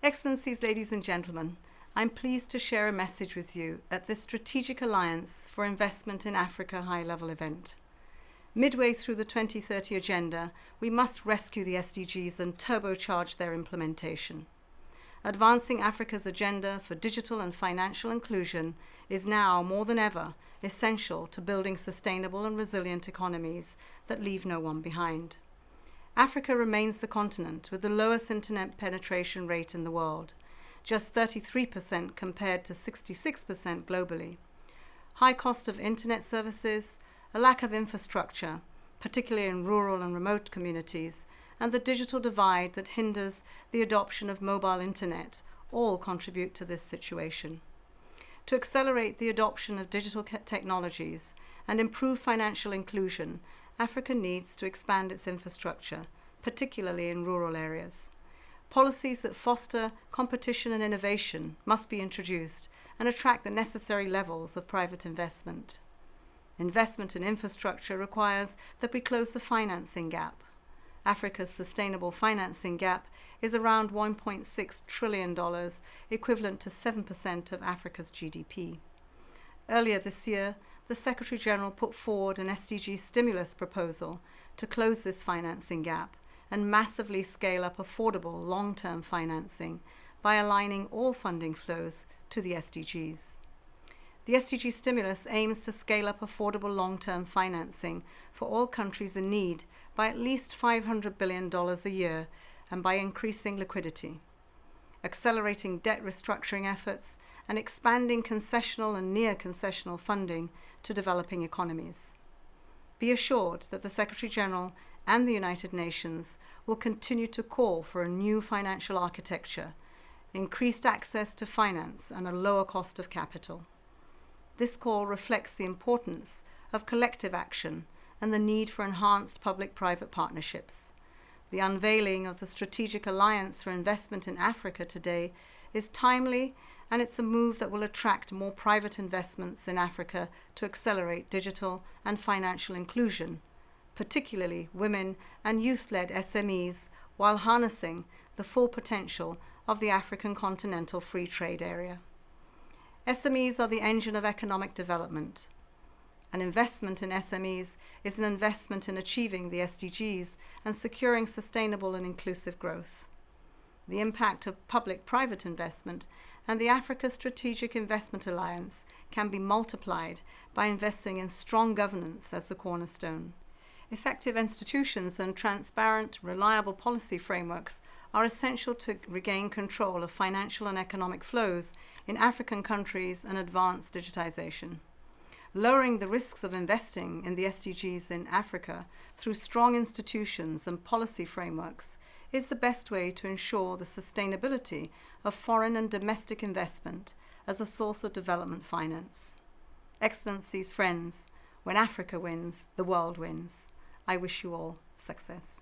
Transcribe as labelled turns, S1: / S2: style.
S1: Excellencies, ladies and gentlemen, I'm pleased to share a message with you at this Strategic Alliance for Investment in Africa high-level event. Midway through the 2030 Agenda, we must rescue the SDGs and turbocharge their implementation. Advancing Africa's agenda for digital and financial inclusion is now, more than ever, essential to building sustainable and resilient economies that leave no one behind. Africa remains the continent with the lowest internet penetration rate in the world, just 33% compared to 66% globally. High cost of internet services, a lack of infrastructure, particularly in rural and remote communities, and the digital divide that hinders the adoption of mobile internet all contribute to this situation. To accelerate the adoption of digital technologies and improve financial inclusion, Africa needs to expand its infrastructure, particularly in rural areas. Policies that foster competition and innovation must be introduced and attract the necessary levels of private investment. Investment in infrastructure requires that we close the financing gap. Africa's sustainable financing gap is around $1.6 trillion, equivalent to 7% of Africa's GDP. Earlier this year, the Secretary-General put forward an SDG stimulus proposal to close this financing gap and massively scale up affordable long-term financing by aligning all funding flows to the SDGs. The SDG stimulus aims to scale up affordable long-term financing for all countries in need by at least $500 billion a year and by increasing liquidity, accelerating debt restructuring efforts, and expanding concessional and near-concessional funding to developing economies. Be assured that the Secretary-General and the United Nations will continue to call for a new financial architecture, increased access to finance, and a lower cost of capital. This call reflects the importance of collective action and the need for enhanced public-private partnerships. The unveiling of the Strategic Alliance for Investment in Africa today is timely, and it's a move that will attract more private investments in Africa to accelerate digital and financial inclusion, particularly women and youth-led SMEs, while harnessing the full potential of the African continental free trade area. SMEs are the engine of economic development. An investment in SMEs is an investment in achieving the SDGs and securing sustainable and inclusive growth. The impact of public-private investment and the Africa Strategic Investment Alliance can be multiplied by investing in strong governance as the cornerstone. Effective institutions and transparent, reliable policy frameworks are essential to regain control of financial and economic flows in African countries and advance digitization. Lowering the risks of investing in the SDGs in Africa through strong institutions and policy frameworks is the best way to ensure the sustainability of foreign and domestic investment as a source of development finance. Excellencies, friends, when Africa wins, the world wins. I wish you all success.